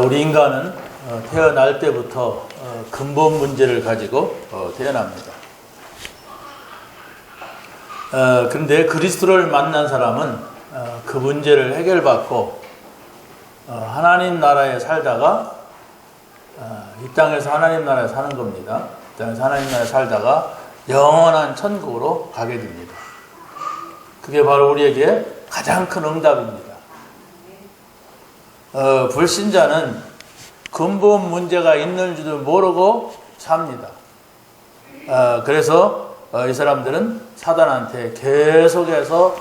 우리 인간은 태어날 때부터 근본 문제를 가지고 태어납니다. 그런데 그리스도를 만난 사람은 그 문제를 해결받고 하나님 나라에 살다가 이 땅에서 하나님 나라에 사는 겁니다. 이 땅에서 하나님 나라에 살다가 영원한 천국으로 가게 됩니다. 그게 바로 우리에게 가장 큰 응답입니다. 불신자는 근본 문제가 있는 줄도 모르고 삽니다. 그래서 이 사람들은 사단한테 계속해서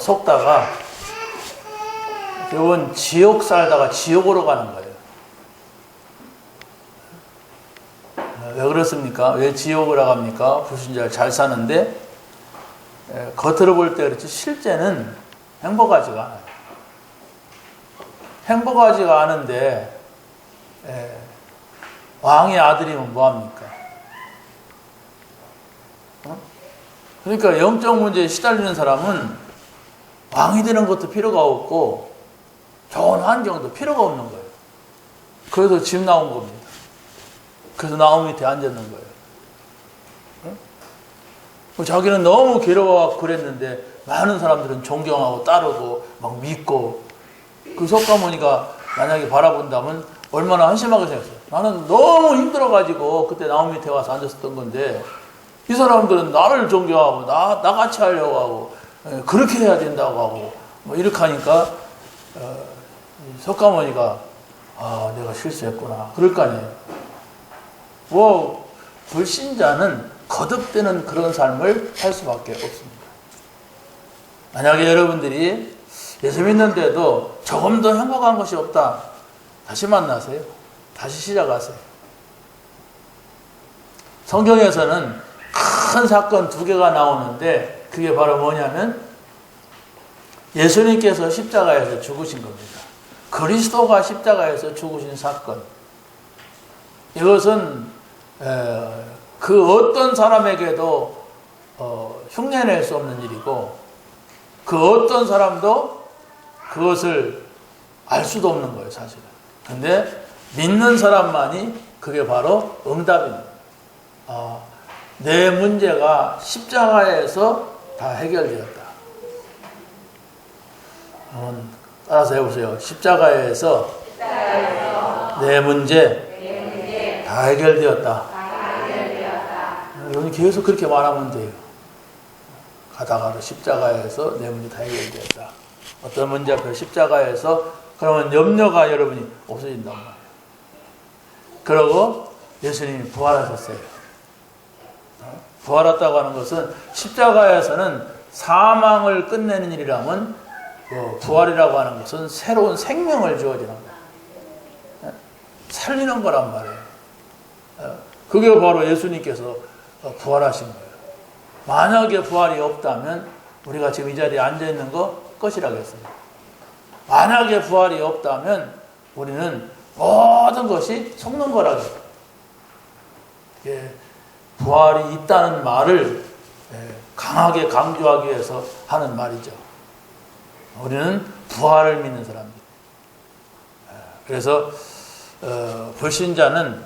속다가 결국은 지옥 살다가 지옥으로 가는 거예요. 왜 그렇습니까? 왜 지옥으로 갑니까? 불신자를 잘 사는데 겉으로 볼 때 그렇지 실제는 행복하지가 않아요. 행복하지가 않은데 왕의 아들이면 뭐합니까? 그러니까 영적 문제에 시달리는 사람은 왕이 되는 것도 필요가 없고 좋은 환경도 필요가 없는 거예요. 그래서 집 나온 겁니다. 그래서 나무 밑에 앉았는 거예요. 자기는 너무 괴로워하고 그랬는데 많은 사람들은 존경하고 따르고 막 믿고 그 석가모니가 만약에 바라본다면 얼마나 한심하게 생겼어요. 나는 너무 힘들어가지고 그때 나무 밑에 와서 앉았었던 건데 이 사람들은 나를 존경하고 나같이 하려고 하고 그렇게 해야 된다고 하고 뭐 이렇게 하니까 석가모니가 내가 실수했구나 그럴 거 아니에요. 불신자는 거듭되는 그런 삶을 할 수밖에 없습니다. 만약에 여러분들이 예수 믿는데도 조금 더 행복한 것이 없다. 다시 만나세요. 다시 시작하세요. 성경에서는 큰 사건 두 개가 나오는데 그게 바로 뭐냐면 예수님께서 십자가에서 죽으신 겁니다. 그리스도가 십자가에서 죽으신 사건. 이것은 그 어떤 사람에게도 흉내낼 수 없는 일이고 그 어떤 사람도 그것을 알 수도 없는 거예요, 사실은. 근데 믿는 사람만이 그게 바로 응답입니다. 내 문제가 십자가에서 다 해결되었다. 따라서 해보세요. 십자가에서 내 문제 다 해결되었다. 여러분이 계속 그렇게 말하면 돼요. 가다가도 십자가에서 내 문제 다 해결되었다. 어떤 문제 앞에 십자가에서 그러면 염려가 여러분이 없어진단 말이에요. 그러고 예수님이 부활하셨어요. 부활했다고 하는 것은 십자가에서는 사망을 끝내는 일이라면 부활이라고 하는 것은 새로운 생명을 주어지는 거예요. 살리는 거란 말이에요. 그게 바로 예수님께서 부활하신 거예요. 만약에 부활이 없다면 우리가 지금 이 자리에 앉아있는 거 끝이라겠습니다. 만약에 부활이 없다면 우리는 모든 것이 속는 거라겠습니다. 부활이 있다는 말을 강하게 강조하기 위해서 하는 말이죠. 우리는 부활을 믿는 사람입니다. 그래서 불신자는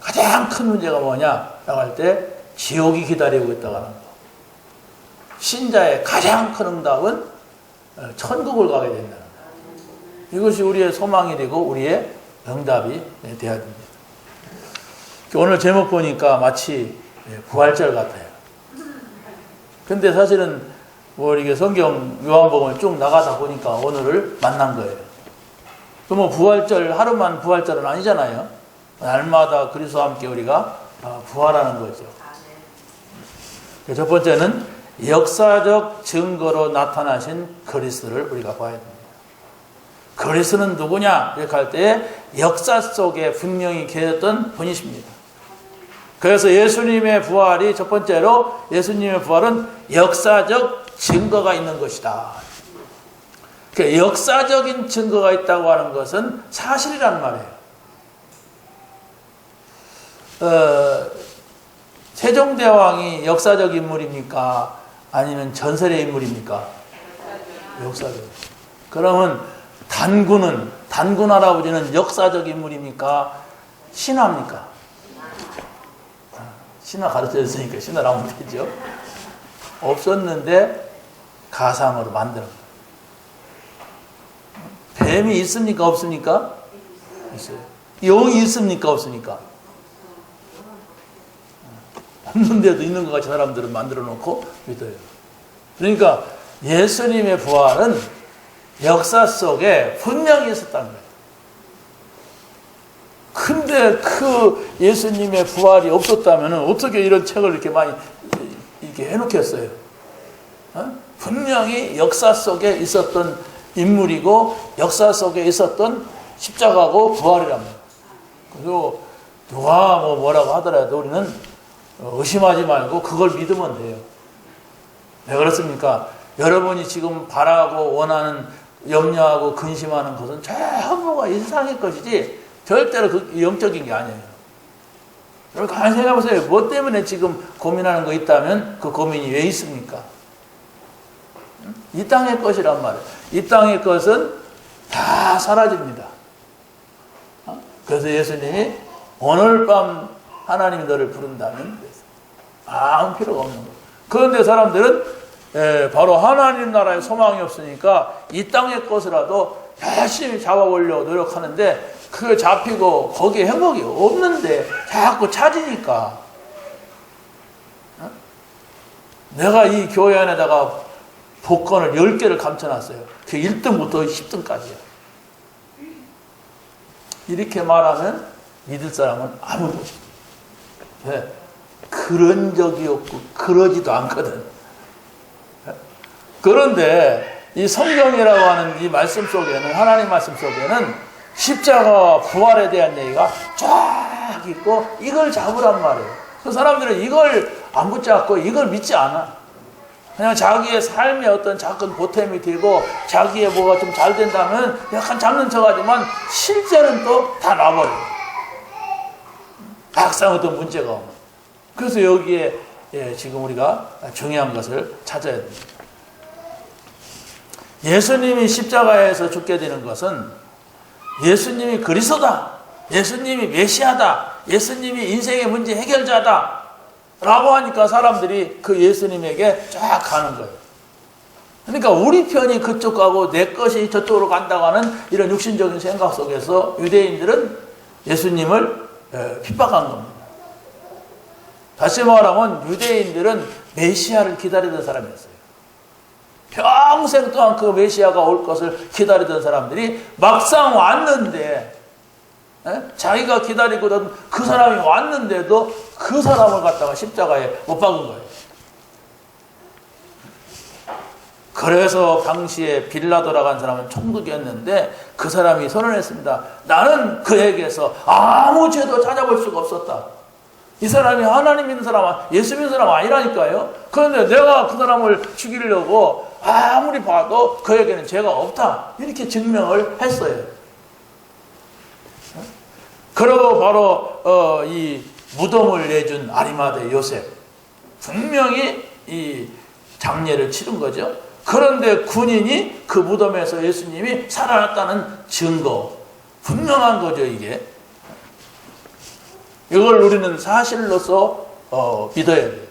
가장 큰 문제가 뭐냐라고 할 때 지옥이 기다리고 있다고 하는 거. 신자의 가장 큰 응답은 천국을 가게 된다는 거. 이것이 우리의 소망이 되고 우리의 응답이 되어야 됩니다. 오늘 제목 보니까 마치 부활절 같아요. 근데 사실은 이게 성경 요한복음을 쭉 나가다 보니까 오늘을 만난 거예요. 그럼 부활절 하루만 부활절은 아니잖아요. 날마다 그리스도와 함께 우리가 부활하는 거죠. 첫 번째는 역사적 증거로 나타나신 그리스도를 우리가 봐야 됩니다. 그리스도는 누구냐? 이렇게 할 때 역사 속에 분명히 계셨던 분이십니다. 그래서 예수님의 부활이 첫 번째로 예수님의 부활은 역사적 증거가 있는 것이다. 역사적인 증거가 있다고 하는 것은 사실이란 말이에요. 세종대왕이 역사적 인물입니까? 아니면 전설의 인물입니까? 역사적. 그러면 단군 할아버지는 역사적 인물입니까? 신화입니까? 신화 가르쳐줬으니까 신화라면 되죠. 없었는데 가상으로 만드는 거예요. 뱀이 있습니까? 없습니까? 있어요. 용이 있습니까? 없습니까? 없는데도 있는 것 같이 사람들은 만들어 놓고 믿어요. 그러니까 예수님의 부활은 역사 속에 분명히 있었다는 거예요. 근데 그 예수님의 부활이 없었다면 어떻게 이런 책을 이렇게 많이 이렇게 해놓겠어요? 분명히 역사 속에 있었던 인물이고 역사 속에 있었던 십자가고 부활이랍니다. 그리고 누가 뭐라고 하더라도 우리는 의심하지 말고 그걸 믿으면 돼요. 왜 그렇습니까? 여러분이 지금 바라고 원하는 염려하고 근심하는 것은 전부가 이 세상의 것이지 절대로 그 영적인 게 아니에요. 여러분 가만히 생각해보세요. 뭐 때문에 지금 고민하는 거 있다면 그 고민이 왜 있습니까? 이 땅의 것이란 말이에요. 이 땅의 것은 다 사라집니다. 그래서 예수님이 오늘 밤 하나님이 너를 부른다면 아무 필요가 없는 거예요. 그런데 사람들은 바로 하나님 나라에 소망이 없으니까 이 땅의 것이라도 열심히 잡아보려고 노력하는데 그게 잡히고 거기에 행복이 없는데 자꾸 찾으니까 내가 이 교회 안에다가 복권을 10개를 감춰놨어요. 그 1등부터 10등까지요. 이렇게 말하면 믿을 사람은 아무도 없어요. 왜? 그런 적이 없고 그러지도 않거든. 그런데 이 성경이라고 하는 이 말씀 속에는, 하나님 말씀 속에는 십자가와 부활에 대한 얘기가 쫙 있고 이걸 잡으란 말이에요. 그 사람들은 이걸 안 붙잡고 이걸 믿지 않아. 그냥 자기의 삶에 어떤 작은 보탬이 되고 자기의 뭐가 좀 잘 된다면 약간 잡는 척하지만 실제는 또 다 놔버려요. 막상 어떤 문제가 오면. 그래서 여기에 지금 우리가 중요한 것을 찾아야 됩니다. 예수님이 십자가에서 죽게 되는 것은 예수님이 그리스도다, 예수님이 메시아다, 예수님이 인생의 문제 해결자다 라고 하니까 사람들이 그 예수님에게 쫙 가는 거예요. 그러니까 우리 편이 그쪽 가고 내 것이 저쪽으로 간다고 하는 이런 육신적인 생각 속에서 유대인들은 예수님을 핍박한 겁니다. 다시 말하면 유대인들은 메시아를 기다리던 사람이었어요. 평생 동안 그 메시아가 올 것을 기다리던 사람들이 막상 왔는데 자기가 기다리고던 그 사람이 왔는데도 그 사람을 갖다가 십자가에 못 박은 거예요. 그래서 당시에 빌라도라고 한 사람은 총독이었는데 그 사람이 선언했습니다. 나는 그에게서 아무 죄도 찾아볼 수가 없었다. 이 사람이 하나님 믿는 사람, 예수 믿는 사람 아니라니까요. 그런데 내가 그 사람을 죽이려고 아무리 봐도 그에게는 죄가 없다. 이렇게 증명을 했어요. 그리고 바로 이 무덤을 내준 아리마대 요셉. 분명히 이 장례를 치른 거죠. 그런데 군인이 그 무덤에서 예수님이 살아났다는 증거. 분명한 거죠, 이게. 이걸 우리는 사실로서 믿어야 돼요.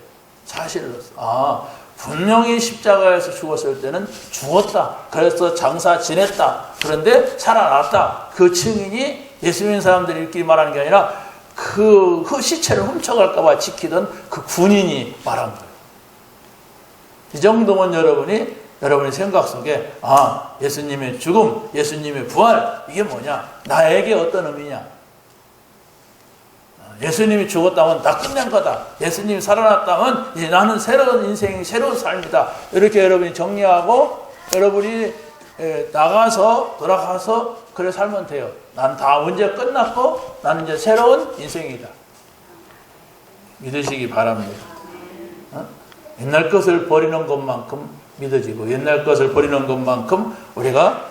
사실로서. 분명히 십자가에서 죽었을 때는 죽었다. 그래서 장사 지냈다. 그런데 살아났다. 그 증인이 예수 믿는 사람들끼리 말하는 게 아니라 그 시체를 훔쳐갈까 봐 지키던 그 군인이 말한 거예요. 이 정도면 여러분의 생각 속에 예수님의 죽음, 예수님의 부활 이게 뭐냐? 나에게 어떤 의미냐? 예수님이 죽었다면 다 끝낸 거다. 예수님이 살아났다면 이제 나는 새로운 인생이 새로운 삶이다. 이렇게 여러분이 정리하고 여러분이 나가서 돌아가서 그래 살면 돼요. 난 다 문제 끝났고 나는 이제 새로운 인생이다. 믿으시기 바랍니다. 옛날 것을 버리는 것만큼 믿어지고 옛날 것을 버리는 것만큼 우리가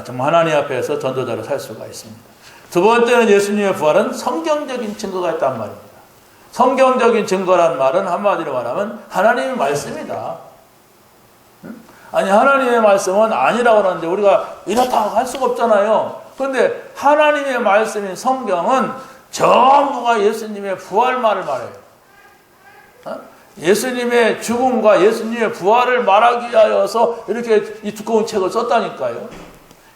정말 하나님 앞에서 전도자로 살 수가 있습니다. 두 번째는 예수님의 부활은 성경적인 증거가 있단 말입니다. 성경적인 증거란 말은 한마디로 말하면 하나님의 말씀이다. 아니 하나님의 말씀은 아니라고 하는데 우리가 이렇다고 할 수가 없잖아요. 그런데 하나님의 말씀인 성경은 전부가 예수님의 부활말을 말해요. 예수님의 죽음과 예수님의 부활을 말하기 위하여서 이렇게 이 두꺼운 책을 썼다니까요.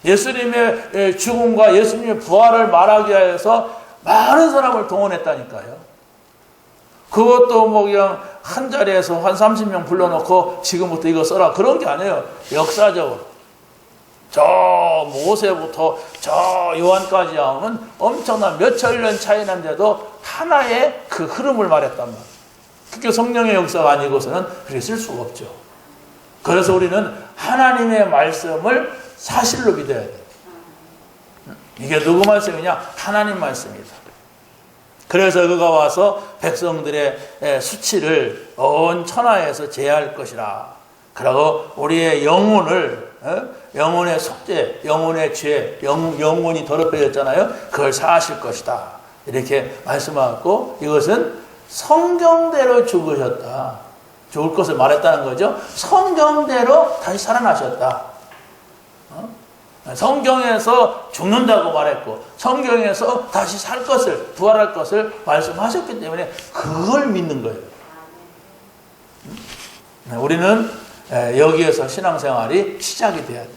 예수님의 죽음과 예수님의 부활을 말하기 위하여서 많은 사람을 동원했다니까요. 그것도 뭐 그냥 한 자리에서 한 30명 불러놓고 지금부터 이거 써라 그런 게 아니에요. 역사적으로 저 모세부터 저 요한까지 하면 엄청난 몇천 년 차이 난데도 하나의 그 흐름을 말했단 말이에요. 그게 성령의 역사가 아니고서는 그렇게 쓸 수가 없죠. 그래서 우리는 하나님의 말씀을 사실로 믿어야 돼요. 이게 누구 말씀이냐? 하나님 말씀이다. 그래서 그가 와서 백성들의 수치를 온 천하에서 제할 것이라. 그리고 우리의 영혼을 영혼의 속죄, 영혼의 죄, 영혼이 더럽혀졌잖아요. 그걸 사하실 것이다. 이렇게 말씀하고 이것은 성경대로 죽으셨다. 죽을 것을 말했다는 거죠. 성경대로 다시 살아나셨다. 성경에서 죽는다고 말했고 성경에서 다시 살 것을 부활할 것을 말씀하셨기 때문에 그걸 믿는 거예요. 우리는 여기에서 신앙생활이 시작이 돼야 돼요.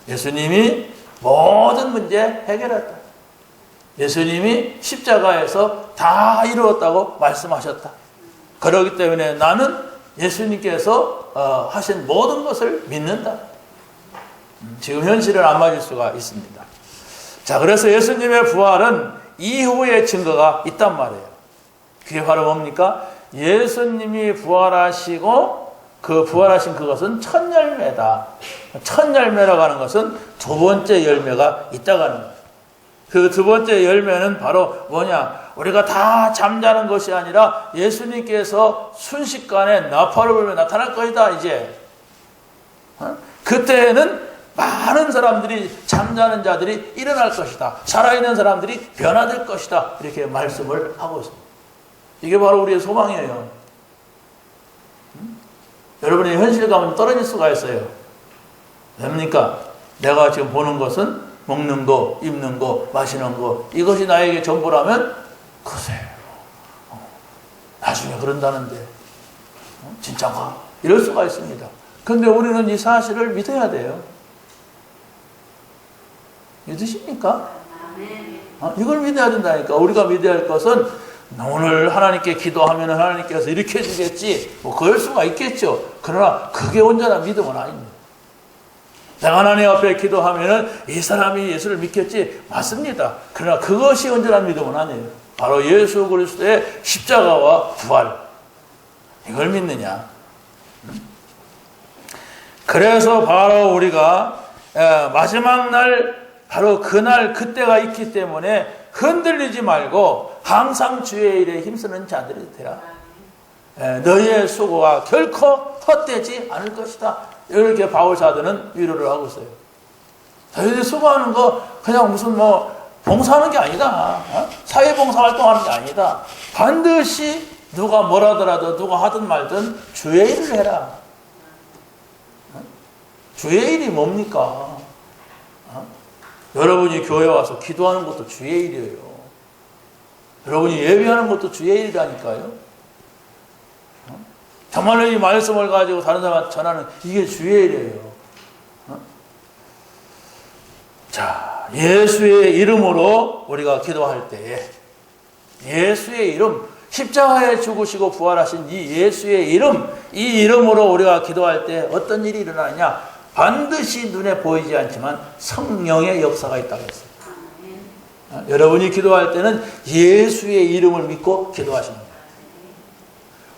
예수님이 모든 문제 해결했다. 예수님이 십자가에서 다 이루었다고 말씀하셨다. 그렇기 때문에 나는 예수님께서 하신 모든 것을 믿는다. 지금 현실은 안 맞을 수가 있습니다. 자, 그래서 예수님의 부활은 이후의 증거가 있단 말이에요. 그게 바로 뭡니까? 예수님이 부활하시고 그 부활하신 그것은 첫 열매다. 첫 열매라고 하는 것은 두 번째 열매가 있다고 하는 거예요. 그 두 번째 열매는 바로 뭐냐? 우리가 다 잠자는 것이 아니라 예수님께서 순식간에 나팔을 불며 나타날 것이다. 이제 그때는 많은 사람들이 잠자는 자들이 일어날 것이다. 살아있는 사람들이 변화될 것이다. 이렇게 말씀을 하고 있습니다. 이게 바로 우리의 소망이에요. 여러분의 현실감은 떨어질 수가 있어요. 뭡니까? 내가 지금 보는 것은 먹는 거, 입는 거, 마시는 거 이것이 나에게 전부라면 글쎄요. 나중에 그런다는데 진짜가? 이럴 수가 있습니다. 그런데 우리는 이 사실을 믿어야 돼요. 믿으십니까? 이걸 믿어야 된다니까. 우리가 믿어야 할 것은 오늘 하나님께 기도하면 하나님께서 이렇게 해주겠지 뭐 그럴 수가 있겠죠. 그러나 그게 온전한 믿음은 아닙니다. 내가 하나님 앞에 기도하면 이 사람이 예수를 믿겠지 맞습니다. 그러나 그것이 온전한 믿음은 아니에요. 바로 예수 그리스도의 십자가와 부활 이걸 믿느냐. 그래서 바로 우리가 마지막 날 바로 그날 그때가 있기 때문에 흔들리지 말고 항상 주의 일에 힘쓰는 자들이 되라. 너희의 수고가 결코 헛되지 않을 것이다. 이렇게 바울 사도는 위로를 하고 있어요. 너희들 수고하는 거 그냥 무슨 뭐 봉사하는 게 아니다. 사회봉사 활동하는 게 아니다. 반드시 누가 뭐라더라도 누가 하든 말든 주의 일을 해라. 주의 일이 뭡니까? 여러분이 교회 와서 기도하는 것도 주의 일이에요. 여러분이 예배하는 것도 주의 일이라니까요. 정말로 이 말씀을 가지고 다른 사람한테 전하는 이게 주의 일이에요. 자, 예수의 이름으로 우리가 기도할 때에 예수의 이름, 십자가에 죽으시고 부활하신 이 예수의 이름, 이 이름으로 우리가 기도할 때 어떤 일이 일어나느냐? 반드시 눈에 보이지 않지만 성령의 역사가 있다고 했어요. 여러분이 기도할 때는 예수의 이름을 믿고 기도하시는 거예요.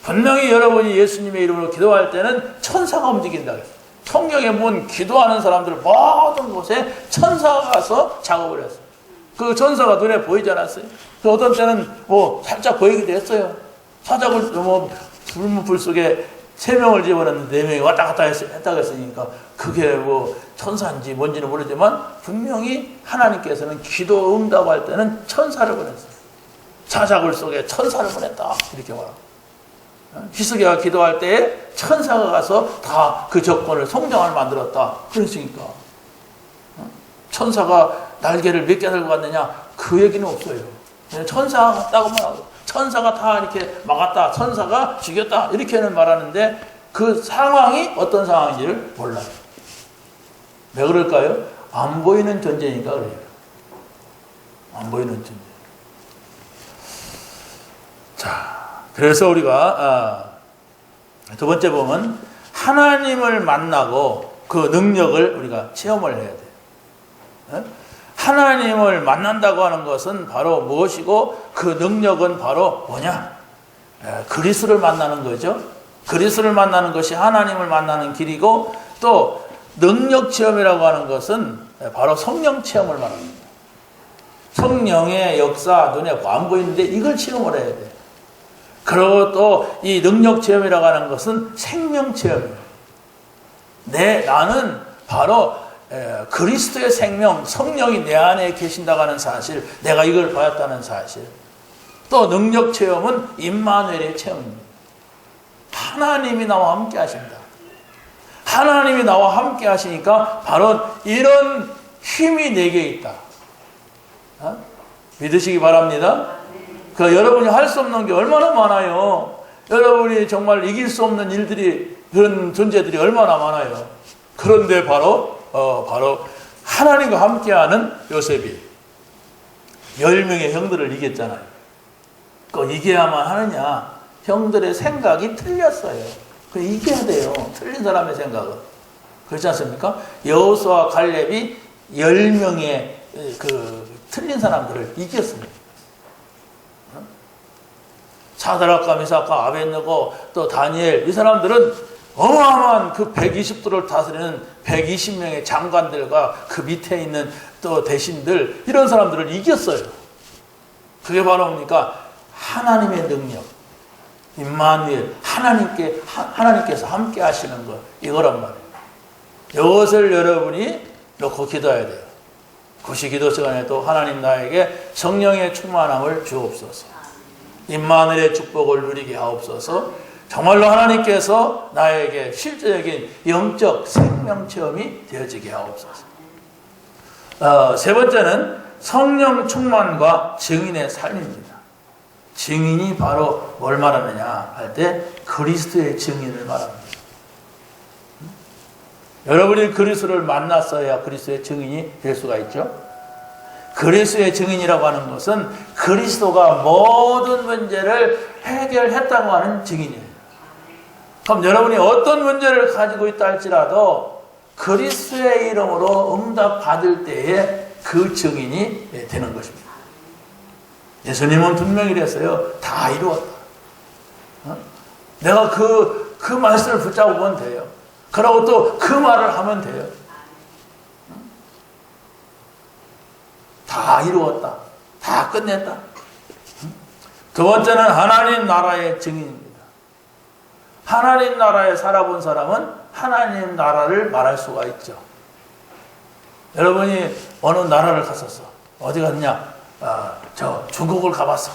분명히 여러분이 예수님의 이름으로 기도할 때는 천사가 움직인다고 했어요. 성경에 본 기도하는 사람들 모든 곳에 천사가 가서 작업을 했어요. 그 천사가 눈에 보이지 않았어요. 어떤 때는 뭐 살짝 보이기도 했어요. 사자굴 뭐 불 속에 3명을 집어넣는데 4명이 왔다 갔다 했다고 했으니까 그게 뭐 천사인지 뭔지는 모르지만 분명히 하나님께서는 기도 응답할 때는 천사를 보냈어요. 사자굴 속에 천사를 보냈다 이렇게 말합니다. 히스기야가 기도할 때에 천사가 가서 다 그 조건을 성경을 만들었다. 그랬으니까 천사가 날개를 몇 개 들고 갔느냐 그 얘기는 없어요. 천사가 갔다고만 하고 천사가 다 이렇게 막았다. 천사가 죽였다. 이렇게는 말하는데 그 상황이 어떤 상황인지를 몰라요. 왜 그럴까요? 안 보이는 존재니까 그래요. 안 보이는 존재. 자, 그래서 우리가 두 번째 보면 하나님을 만나고 그 능력을 우리가 체험을 해야 돼요. 하나님을 만난다고 하는 것은 바로 무엇이고 그 능력은 바로 뭐냐? 그리스도를 만나는 거죠. 그리스도를 만나는 것이 하나님을 만나는 길이고 또 능력 체험이라고 하는 것은 바로 성령 체험을 말합니다. 성령의 역사 눈에 안 보이는데 이걸 체험을 해야 돼. 그리고 또 이 능력 체험이라고 하는 것은 생명 체험이에요. 나는 바로 그리스도의 생명, 성령이 내 안에 계신다고 하는 사실, 내가 이걸 보았다는 사실. 또 능력 체험은 임마누엘의 체험입니다. 하나님이 나와 함께 하신다. 하나님이 나와 함께 하시니까 바로 이런 힘이 내게 있다. 믿으시기 바랍니다. 여러분이 할 수 없는 게 얼마나 많아요. 여러분이 정말 이길 수 없는 일들이, 그런 존재들이 얼마나 많아요. 그런데 바로 하나님과 함께하는 요셉이 10명의 형들을 이겼잖아요. 그 이겨야만 하느냐? 형들의 생각이 틀렸어요. 그 이겨야 돼요. 틀린 사람의 생각은. 그렇지 않습니까? 여호수아와 갈렙이 10명의 틀린 사람들을 이겼습니다. 사드락과 미삭과 아벳느고 또 다니엘, 이 사람들은 어마어마한 그 120도를 다스리는 120명의 장관들과 그 밑에 있는 또 대신들, 이런 사람들을 이겼어요. 그게 바로 뭡니까? 하나님의 능력, 임마누엘, 하나님께서 함께 하시는 것, 이거란 말이에요. 이것을 여러분이 놓고 기도해야 돼요. 구시 기도 시간에도 하나님 나에게 성령의 충만함을 주옵소서. 임마누엘의 축복을 누리게 하옵소서. 정말로 하나님께서 나에게 실제적인 영적 생명 체험이 되어지게 하옵소서. 세 번째는 성령 충만과 증인의 삶입니다. 증인이 바로 뭘 말하느냐 할 때 그리스도의 증인을 말합니다. 여러분이 그리스도를 만났어야 그리스도의 증인이 될 수가 있죠. 그리스도의 증인이라고 하는 것은 그리스도가 모든 문제를 해결했다고 하는 증인이에요. 그럼 여러분이 어떤 문제를 가지고 있다 할지라도 그리스도의 이름으로 응답받을 때에 그 증인이 되는 것입니다. 예수님은 분명히 그랬어요. 다 이루었다. 내가 그 말씀을 붙잡으면 돼요. 그러고 또 그 말을 하면 돼요. 다 이루었다. 다 끝냈다. 두 번째는 하나님 나라의 증인입니다. 하나님 나라에 살아본 사람은 하나님 나라를 말할 수가 있죠. 여러분이 어느 나라를 갔었어. 어디 갔냐? 저 중국을 가봤어.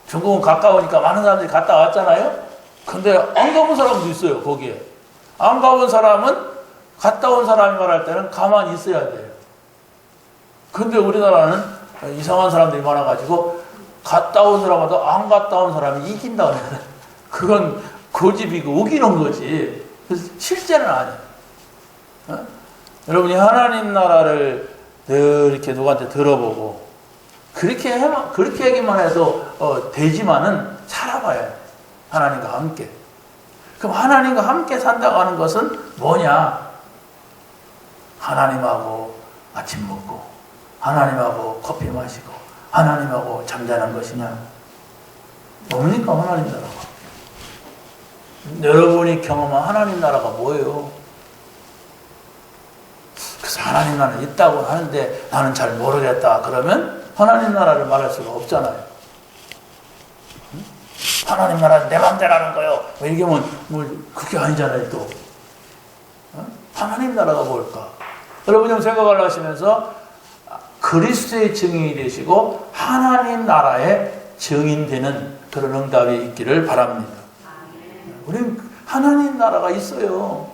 중국은 가까우니까 많은 사람들이 갔다 왔잖아요. 근데 안 가본 사람도 있어요. 거기에. 안 가본 사람은 갔다 온 사람이 말할 때는 가만히 있어야 돼요. 근데 우리나라는 이상한 사람들이 많아가지고 갔다 온 사람보다 안 갔다 온 사람이 이긴다 그러면 그건 고집이고 우기는 거지. 그래서 실제는 아니에요. 여러분이 하나님 나라를 늘 이렇게 누구한테 들어보고 그렇게 얘기만 해도 되지만은 살아봐야 해. 하나님과 함께. 그럼 하나님과 함께 산다고 하는 것은 뭐냐? 하나님하고 아침 먹고 하나님하고 커피 마시고 하나님하고 잠자는 것이냐? 뭡니까 하나님 나라가? 여러분이 경험한 하나님 나라가 뭐예요? 그래서 하나님 나라는 있다고 하는데 나는 잘 모르겠다. 그러면 하나님 나라를 말할 수가 없잖아요. 하나님 나라는 내 맘대로 하는 거요. 뭐 이게 그게 아니잖아요 또. 하나님 나라가 뭘까? 여러분 좀 생각을 하시면서 그리스도의 증인이 되시고 하나님 나라의 증인되는 그런 응답이 있기를 바랍니다. 우리는 하나님 나라가 있어요.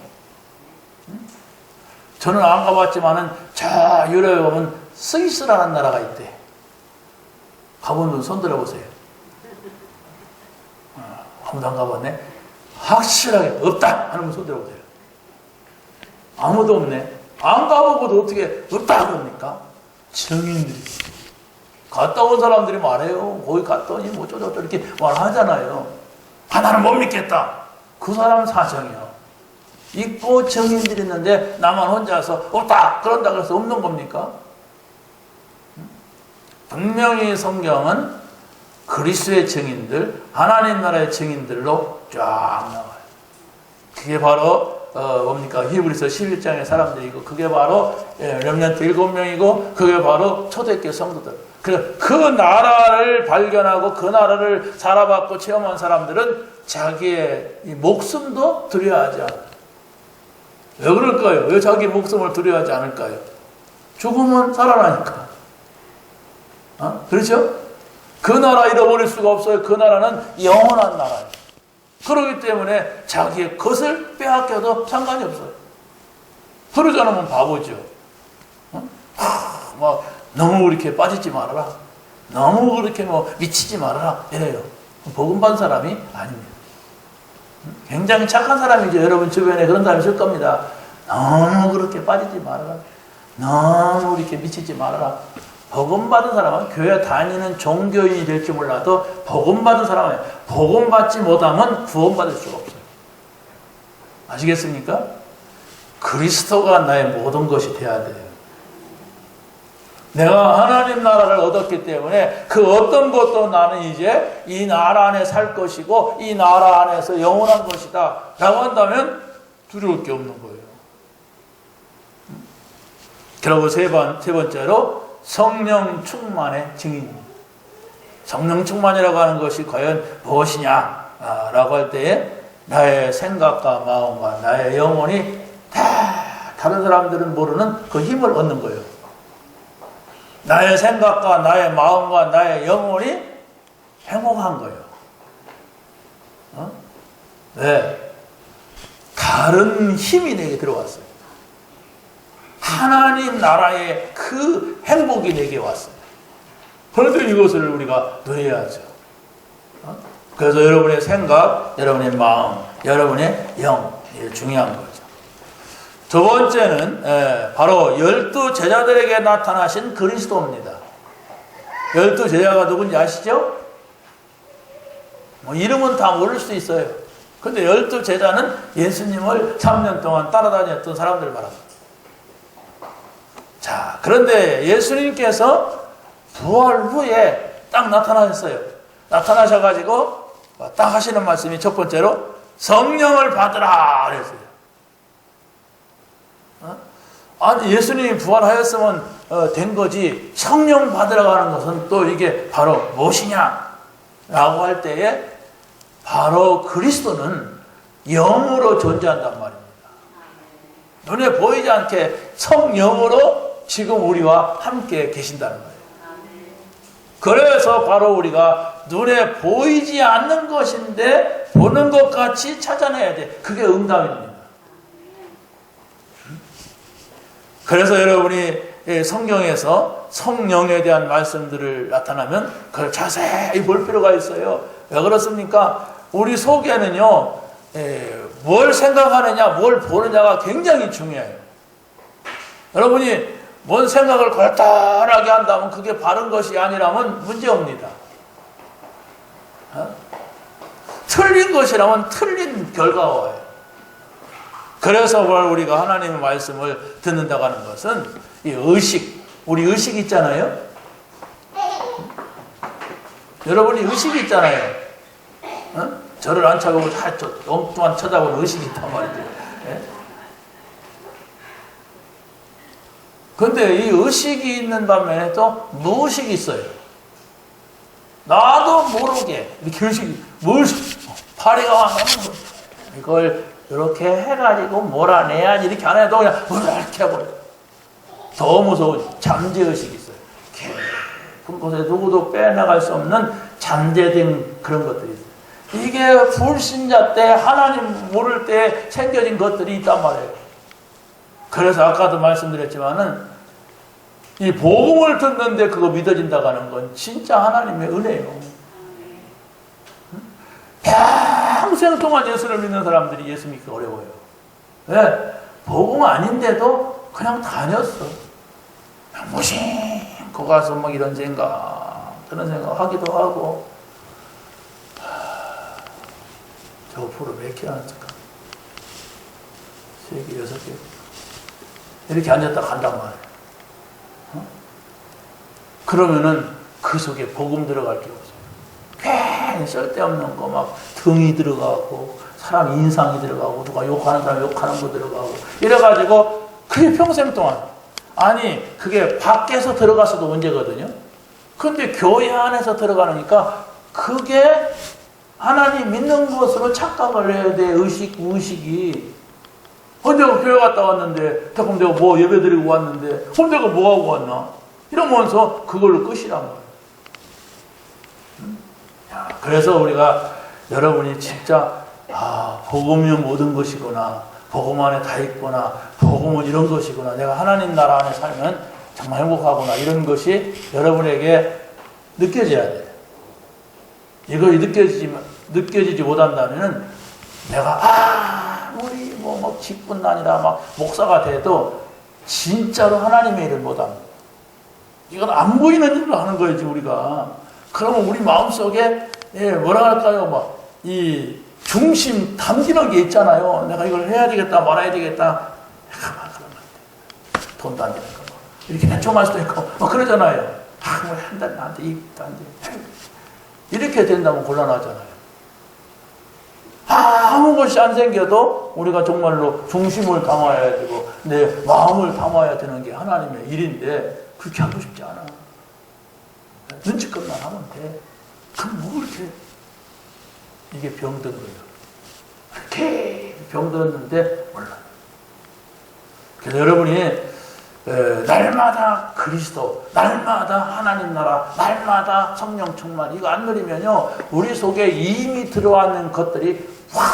저는 안 가봤지만은 저 유럽에 보면 스위스라는 나라가 있대. 가본 분 손 들어보세요. 아무도 안 가봤네. 확실하게 없다 하는 분 손 들어보세요. 아무도 없네. 안 가보고도 어떻게 없다 그럽니까? 증인들이. 갔다 온 사람들이 말해요. 거기 갔더니 뭐 저저저 이렇게 말하잖아요. 나는 못 믿겠다. 그 사람 사정이요. 있고 증인들이 있는데 나만 혼자서 없다 그런다 그래서 없는 겁니까? 분명히 성경은 그리스도의 증인들, 하나님 나라의 증인들로 쫙 나와요. 그게 바로 뭡니까? 히브리서 11장의 사람들이고, 그게 바로 렘넌트 7명이고, 그게 바로 초대교회 성도들. 그 나라를 발견하고 그 나라를 살아봤고 체험한 사람들은 자기의 이 목숨도 두려워하지 않아요. 왜 그럴까요? 왜 자기 목숨을 두려워하지 않을까요? 죽으면 살아나니까. 그렇죠? 그 나라 잃어버릴 수가 없어요. 그 나라는 영원한 나라예요. 그렇기 때문에 자기의 것을 빼앗겨도 상관이 없어요. 그러지 않으면 바보죠. 막 너무 그렇게 빠지지 말아라. 너무 그렇게 미치지 말아라. 이래요. 복음 받은 사람이 아닙니다. 굉장히 착한 사람이죠. 여러분 주변에 그런 사람이 있을 겁니다. 너무 그렇게 빠지지 말아라. 너무 이렇게 미치지 말아라. 복음 받은 사람은 교회 다니는 종교인이 될지 몰라도 복음 받은 사람은 복음 받지 못하면 구원 받을 수가 없어요. 아시겠습니까? 그리스도가 나의 모든 것이 돼야 돼요. 내가 하나님 나라를 얻었기 때문에 그 어떤 것도 나는 이제 이 나라 안에 살 것이고 이 나라 안에서 영원한 것이다 라고 한다면 두려울 게 없는 거예요. 그리고 세 번째로 성령 충만의 증인입니다. 성령 충만이라고 하는 것이 과연 무엇이냐 라고 할 때에 나의 생각과 마음과 나의 영혼이 다 다른 사람들은 모르는 그 힘을 얻는 거예요. 나의 생각과 나의 마음과 나의 영혼이 행복한 거예요. 네. 다른 힘이 내게 들어왔어요. 하나님 나라의 그 행복이 내게 왔어요. 그런데 이것을 우리가 누려야죠. 그래서 여러분의 생각, 여러분의 마음, 여러분의 영, 이게 중요한 거죠. 두 번째는 바로 12 제자들에게 나타나신 그리스도입니다. 12 제자가 누군지 아시죠? 이름은 다 모를 수 있어요. 근데 12 제자는 예수님을 3년 동안 따라다녔던 사람들 말합니다. 자, 그런데 예수님께서 부활 후에 딱 나타나셨어요. 나타나셔가지고 딱 하시는 말씀이 첫 번째로 성령을 받으라 그랬어요. 아니, 예수님이 부활하였으면 된 거지 성령 받으라고 하는 것은 또 이게 바로 무엇이냐 라고 할 때에 바로 그리스도는 영으로 존재한단 말입니다. 눈에 보이지 않게 성령으로 지금 우리와 함께 계신다는 거예요. 그래서 바로 우리가 눈에 보이지 않는 것인데 보는 것 같이 찾아내야 돼. 그게 응답입니다. 그래서 여러분이 성경에서 성령에 대한 말씀들을 나타나면 그걸 자세히 볼 필요가 있어요. 왜 그렇습니까? 우리 속에는요, 뭘 생각하느냐, 뭘 보느냐가 굉장히 중요해요. 여러분이 뭔 생각을 걸달하게 한다면 그게 바른 것이 아니라면 문제옵니다. 틀린 것이라면 틀린 결과가 와요. 그래서 우리가 하나님의 말씀을 듣는다고 하는 것은 이 의식, 우리 의식 있잖아요. 여러분이 의식이 있잖아요. 저를 안 쳐다보고 다 엉뚱한 쳐다보는 의식이 있단 말이죠. 그런데 이 의식이 있는 반면에 또 무의식이 있어요. 나도 모르게 이렇게 의식이 파리가 와서 이걸 이렇게 해가지고 몰아내야지 이렇게 안 해도 그냥 이렇게 해버려. 더 무서운 잠재의식이 있어요. 깊은 곳에 누구도 빼나갈 수 없는 잠재된 그런 것들이 있어요. 이게 불신자 때 하나님 모를 때 생겨진 것들이 있단 말이에요. 그래서 아까도 말씀드렸지만은 이 복음을 듣는데 그거 믿어진다고 하는 건 진짜 하나님의 은혜예요. 평생 동안 예수를 믿는 사람들이 예수 믿기 어려워요. 왜? 복음 아닌데도 그냥 다녔어. 무심코 가서 막 이런 생각, 저런 생각 하기도 하고. 저 프로 몇 개 앉았을까? 3개, 6개. 이렇게 앉았다 간단 말이에요. 어? 그러면은 그 속에 복음 들어갈 게 없어요. 괜히 쓸데없는 거 막 등이 들어가고, 사람 인상이 들어가고, 누가 욕하는 사람 욕하는 거 들어가고, 이래가지고, 그게 평생 동안. 아니, 그게 밖에서 들어가서도 문제거든요. 근데 교회 안에서 들어가니까, 그게 하나님 믿는 것으로 착각을 해야 돼, 의식이. 내가 교회 갔다 왔는데, 잠깐 내가 뭐 예배 드리고 왔는데, 내가 뭐 하고 왔나? 이러면서 그걸로 끝이란 말이에요. 그래서 우리가 여러분이 진짜 복음이 모든 것이구나, 복음 안에 다 있구나, 복음은 이런 것이구나, 내가 하나님 나라 안에 살면 정말 행복하구나, 이런 것이 여러분에게 느껴져야 돼요. 이거 느껴지지 못한다면 내가 아무리 뭐 직분 아니라 막 목사가 돼도 진짜로 하나님의 일을 못합니다. 이건 안 보이는 일을 하는 거지 우리가. 그러면 우리 마음속에 뭐라 할까요? 이 중심 담기는 게 있잖아요. 내가 이걸 해야 되겠다 말아야 되겠다. 가만 돈도 안 되는 거 이렇게 대충할 수도 있고 그러잖아요. 뭐 한다 나한테 이익도 안 돼. 이렇게 된다면 곤란하잖아요. 아무 것이 안 생겨도 우리가 정말로 중심을 담아야 되고 내 마음을 담아야 되는 게 하나님의 일인데 그렇게 하고 싶지 않아. 눈치껏만 하면 돼. 그럼 뭐 이렇게 이게 병든 거예요. 이렇게 병들었는데 몰라. 그래서 여러분이 날마다 그리스도, 날마다 하나님 나라, 날마다 성령 충만 이거 안 누리면요 우리 속에 이미 들어왔는 것들이 확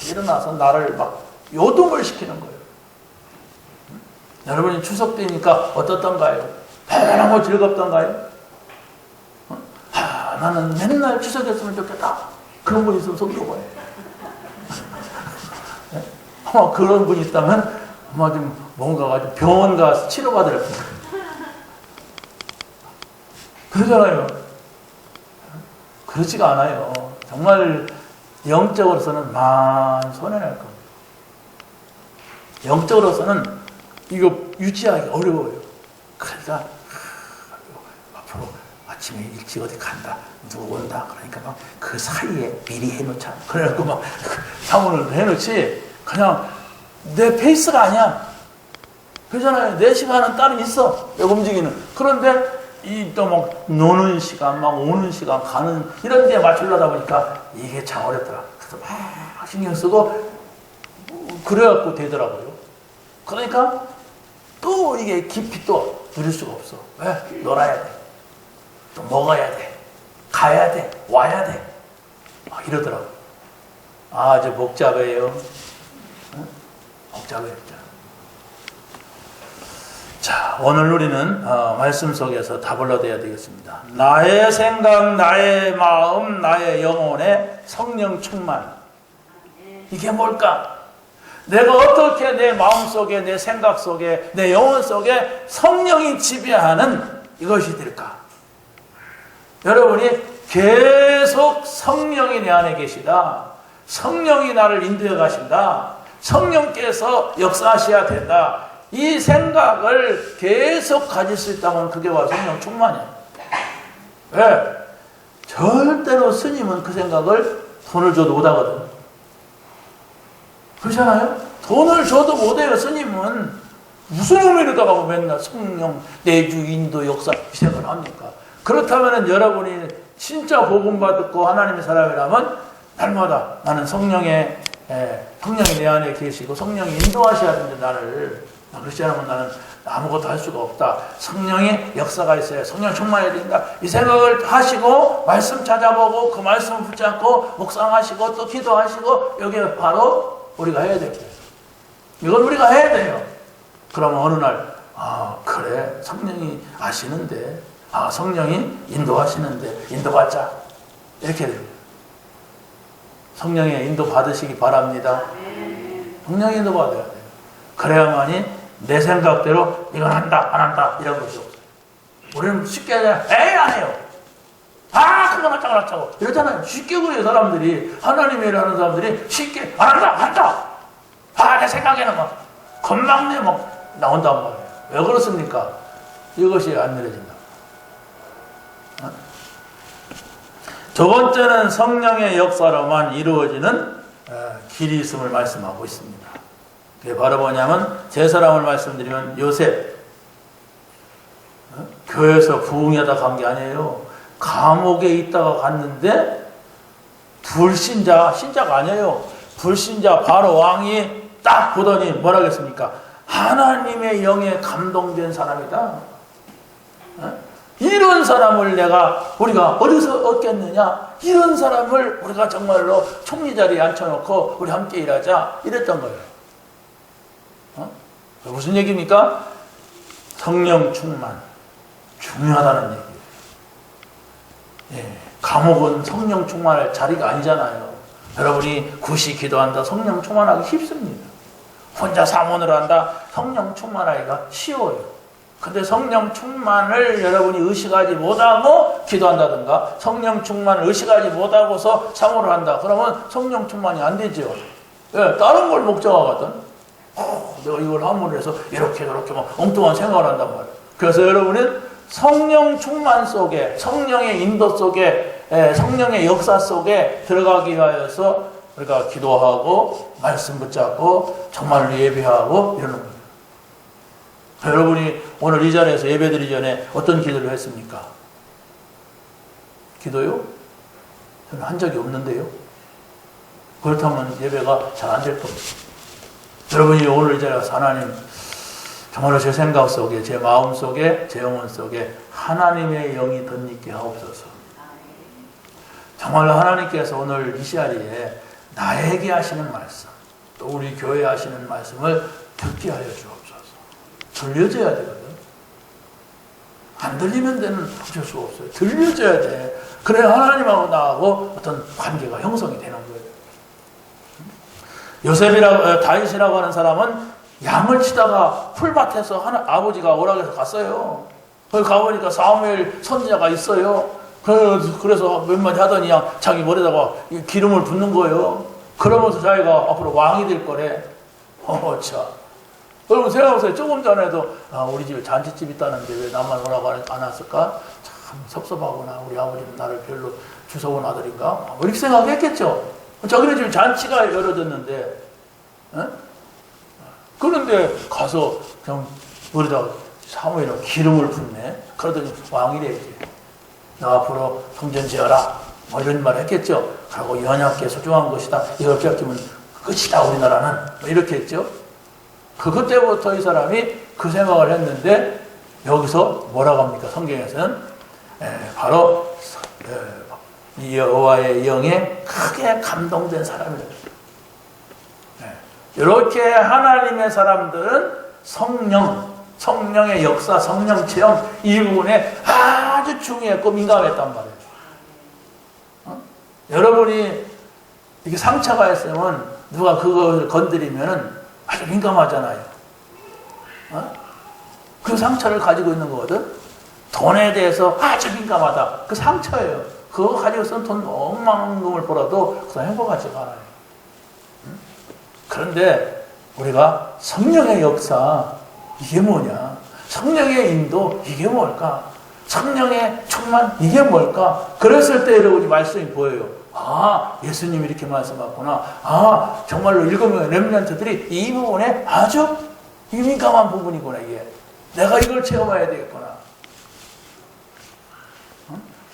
일어나서 나를 막 요동을 시키는 거예요. 여러분이 추석 때니까 어떻던가요? 편안하고 즐겁던가요? 나는 맨날 추석이었으면 좋겠다. 그런 분 있으면 손 들어봐요. 아마 그런 분 있다면 아마 좀 뭔가 좀 병원 가서 치료받으려 겁니다. 그러잖아요. 그렇지가 않아요. 정말 영적으로서는 손해날 겁니다. 영적으로서는 이거 유지하기 어려워요. 그러니까 앞으로 아침에 일찍 어디 간다, 누구 온다, 그러니까 막 그 사이에 미리 해놓자. 그래갖고 막 사문을 해놓지, 그냥 내 페이스가 아니야. 그러잖아요. 내 시간은 따로 있어. 내가 움직이는. 그런데 이 또 막 노는 시간, 막 오는 시간, 가는 이런 데 맞추려다 보니까 이게 참 어렵더라. 그래서 막 신경 쓰고 그래갖고 되더라고요. 그러니까 또 이게 깊이 또 누릴 수가 없어. 왜? 놀아야 돼. 또 먹어야 돼. 가야 돼. 와야 돼. 막 이러더라고. 저 복잡해요. 응? 복잡해요. 자, 오늘 우리는 말씀 속에서 답을 얻어야 되겠습니다. 나의 생각, 나의 마음, 나의 영혼의 성령 충만. 이게 뭘까? 내가 어떻게 내 마음 속에, 내 생각 속에, 내 영혼 속에 성령이 지배하는 이것이 될까? 여러분이 계속 성령이 내 안에 계시다. 성령이 나를 인도해 가신다. 성령께서 역사하셔야 된다. 이 생각을 계속 가질 수 있다면 그게 바로 성령 충만이야. 왜? 절대로 스님은 그 생각을 돈을 줘도 못하거든. 그렇잖아요? 돈을 줘도 못해요. 스님은 무슨 의미로다가 맨날 성령, 내주, 인도, 역사 이 생각을 합니까? 그렇다면 여러분이 진짜 복음 받고 하나님의 사람이라면 날마다 나는 성령이 내 안에 계시고 성령이 인도하셔야 되는데 나를 그렇지 않으면 나는 아무것도 할 수가 없다. 성령의 역사가 있어야 성령 충만해야 된다. 이 생각을 하시고 말씀 찾아보고 그 말씀을 붙잡고 묵상하시고 또 기도하시고 여기에 바로 우리가 해야 될 거예요. 이건 우리가 해야 돼요. 그러면 어느 날 그래 성령이 아시는데 성령이 인도하시는데 인도받자 이렇게 돼요. 성령의 인도 받으시기 바랍니다. 성령의 인도 받아야 돼요. 그래야만이 내 생각대로 이건 한다 안 한다 이런 것이 없어요. 우리는 쉽게 에이 안 해요. 그건 하자고 이러잖아요. 쉽게 그래요. 사람들이 하나님의 일을 하는 사람들이 쉽게 안 한다 내 생각에는 막 건망내 막 나온단 말이에요. 왜 그렇습니까? 이것이 안 내려진다. 두 번째는 성령의 역사로만 이루어지는 길이 있음을 말씀하고 있습니다. 그게 바로 뭐냐면 제 사람을 말씀드리면 요셉 교회에서 부흥하다 간 게 아니에요. 감옥에 있다가 갔는데 신자가 아니에요. 불신자 바로 왕이 딱 보더니 뭐라 그랬습니까? 하나님의 영에 감동된 사람이다. 이런 사람을 우리가 어디서 얻겠느냐? 이런 사람을 우리가 정말로 총리 자리에 앉혀놓고 우리 함께 일하자 이랬던 거예요. 무슨 얘기입니까? 성령 충만 중요하다는 얘기예요. 감옥은 성령 충만할 자리가 아니잖아요. 여러분이 굿이 기도한다 성령 충만하기 쉽습니다. 혼자 사문을 한다 성령 충만하기가 쉬워요. 근데 성령 충만을 여러분이 의식하지 못하고 기도한다든가 성령 충만을 의식하지 못하고서 사모를 한다. 그러면 성령 충만이 안 되죠. 다른 걸 목적하거든. 내가 이걸 함으로 해서 이렇게 막 엉뚱한 생각을 한단 말이에요. 그래서 여러분은 성령 충만 속에 성령의 인도 속에 성령의 역사 속에 들어가기 위하여서 우리가 기도하고 말씀 붙잡고 정말로 예배하고 이러는 거예요. 여러분이 오늘 이 자리에서 예배드리기 전에 어떤 기도를 했습니까? 기도요? 저는 한 적이 없는데요. 그렇다면 예배가 잘 안 될 겁니다. 여러분이 오늘 이 자리에서 하나님 정말로 제 생각 속에 제 마음 속에 제 영혼 속에 하나님의 영이 덧있게 하옵소서. 정말로 하나님께서 오늘 이 자리에 나에게 하시는 말씀 또 우리 교회에 하시는 말씀을 듣게 하여 주옵소서. 들려줘야 되거든. 안 들리는 데는 어쩔 수가 없어요. 들려줘야 돼. 그래 하나님하고 나하고 어떤 관계가 형성이 되는 거예요. 다윗이라고 하는 사람은 양을 치다가 풀밭에서 아버지가 오락해서 갔어요. 거기 가보니까 사무엘 선지자가 있어요. 그래서 몇 마디 하더니 자기 머리에다가 기름을 붓는 거예요. 그러면서 자기가 앞으로 왕이 될 거래. 참. 여러분 생각해보세요. 조금 전에도 우리 집에 잔치집 있다는데 왜 나만 오라고 안 왔을까? 참 섭섭하구나. 우리 아버지는 나를 별로 주워온 아들인가? 이렇게 생각했겠죠. 자기네 집에 잔치가 열어졌는데 그런데 가서 그냥 머리다가 사무엘은 기름을 붓네. 그러더니 왕이 되지. 너 앞으로 성전 지어라. 이런 말 했겠죠. 그리고 연약게 소중한 것이다. 이걸 뺏기면 끝이다 우리나라는. 이렇게 했죠. 그때부터 이 사람이 그 생각을 했는데 여기서 뭐라고 합니까? 성경에서는 바로 이 여호와의 영에 크게 감동된 사람이다. 이렇게 하나님의 사람들은 성령의 역사, 성령 체험 이 부분에 아주 중요했고 민감했단 말이에요. 여러분이 이렇게 상처가 있으면 누가 그걸 건드리면 아주 민감하잖아요. 그 상처를 가지고 있는 거거든. 돈에 대해서 아주 민감하다. 그 상처예요. 그거 가지고서는 돈 억만금을 벌어도 그 사람 행복하지가 않아요. 그런데 우리가 성령의 역사 이게 뭐냐? 성령의 인도 이게 뭘까? 성령의 충만 이게 뭘까? 그랬을 때 여러분이 말씀이 보여요. 예수님이 이렇게 말씀하구나. 정말로 7명의 렘넌트들이 이 부분에 아주 민감한 부분이구나. 이게 내가 이걸 체험해야 되겠구나.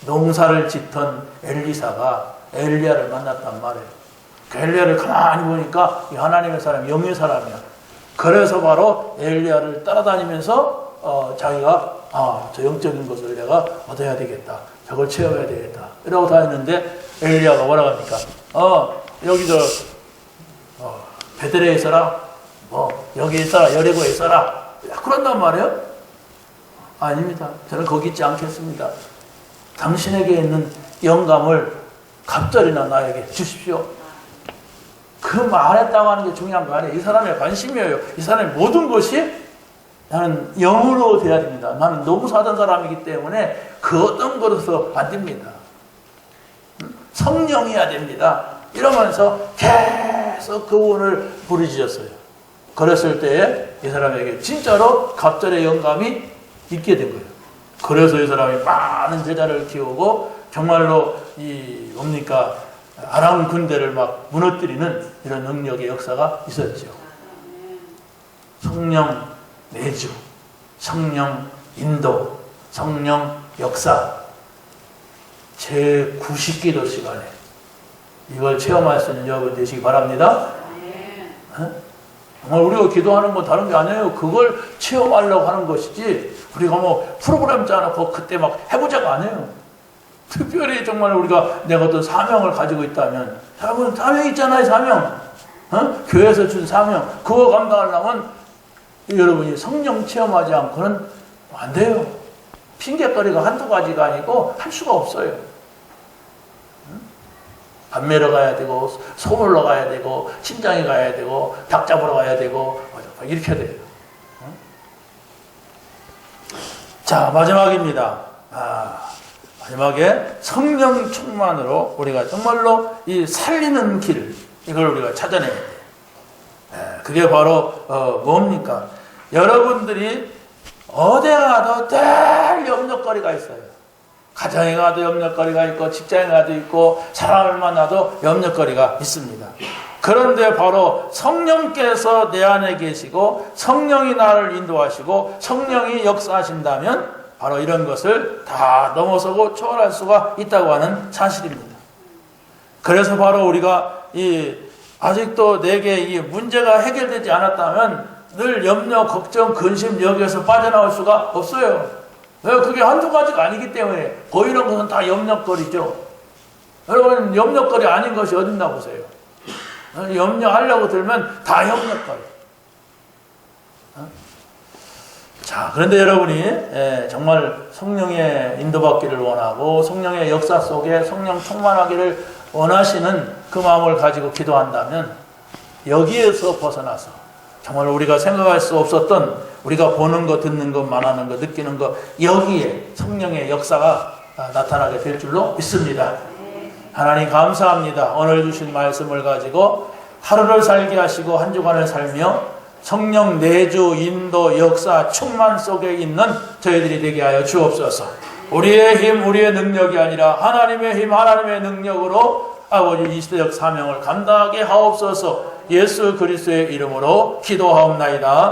농사를 짓던 엘리사가 엘리야를 만났단 말이에요. 그 엘리야를 가만히 보니까 이 하나님의 사람, 영의 사람이야. 그래서 바로 엘리야를 따라다니면서 자기가 저 영적인 것을 내가 얻어야 되겠다. 저걸 체험해야 되겠다. 이러고 다녔는데 엘리야가 뭐라고 합니까? 여기 베들레헴에 있어라. 여기 있어라. 여리고에 있어라. 그런단 말이에요? 아닙니다. 저는 거기 있지 않겠습니다. 당신에게 있는 영감을 갑절이나 나에게 주십시오. 그 말했다고 하는 게 중요한 거 아니에요. 이 사람의 관심이에요. 이 사람의 모든 것이 나는 영으로 돼야 됩니다. 나는 농사하던 사람이기 때문에 그 어떤 것으로서 안 됩니다. 성령이어야 됩니다. 이러면서 계속 그분을 부르짖었어요. 그랬을 때에 이 사람에게 진짜로 갑절의 영감이 있게 된 거예요. 그래서 이 사람이 많은 제자를 키우고 정말로 아람 군대를 막 무너뜨리는 이런 능력의 역사가 있었죠. 성령 내주, 성령 인도, 성령 역사, 제 90기도 시간에 이걸 체험할 수 있는 여러분 되시기 바랍니다. 정말 우리가 기도하는 건 다른 게 아니에요. 그걸 체험하려고 하는 것이지 우리가 프로그램 짜놓고 그때 막 해보자가 아니에요. 특별히 정말 내가 어떤 사명을 가지고 있다면, 여러분 사명 있잖아요. 사명, 교회에서 준 사명, 그거 감당하려면 여러분이 성령 체험하지 않고는 안 돼요. 핑계거리가 한두 가지가 아니고 할 수가 없어요. 밥 매러 가야 되고, 소 물러 가야 되고, 신장에 가야 되고, 닭 잡으러 가야 되고, 이렇게 돼요. 자, 마지막입니다. 마지막에 성령 충만으로 우리가 정말로 이 살리는 길, 이걸 우리가 찾아내야 돼요. 그게 바로 뭡니까? 여러분들이 어디 가도 늘 염려거리가 있어요. 가정에 가도 염려거리가 있고, 직장에 가도 있고, 사람을 만나도 염려거리가 있습니다. 그런데 바로 성령께서 내 안에 계시고 성령이 나를 인도하시고 성령이 역사하신다면 바로 이런 것을 다 넘어서고 초월할 수가 있다고 하는 사실입니다. 그래서 바로 우리가 아직도 내게 이 문제가 해결되지 않았다면 늘 염려, 걱정, 근심 여기에서 빠져나올 수가 없어요. 왜? 그게 한두 가지가 아니기 때문에 보이는 것은 다 염려거리죠. 여러분 염려거리 아닌 것이 어딨나 보세요. 염려하려고 들면 다 염려거리. 자, 그런데 여러분이 정말 성령의 인도받기를 원하고 성령의 역사 속에 성령 충만하기를 원하시는 그 마음을 가지고 기도한다면 여기에서 벗어나서 정말 우리가 생각할 수 없었던 우리가 보는 것, 듣는 것, 말하는 것, 느끼는 것 여기에 성령의 역사가 나타나게 될 줄로 믿습니다. 하나님 감사합니다. 오늘 주신 말씀을 가지고 하루를 살게 하시고 한 주간을 살며 성령 내주, 인도, 역사, 충만 속에 있는 저희들이 되게 하여 주옵소서. 우리의 힘, 우리의 능력이 아니라 하나님의 힘, 하나님의 능력으로 아버지 이 시대적 사명을 감당하게 하옵소서. 예수 그리스도의 이름으로 기도하옵나이다.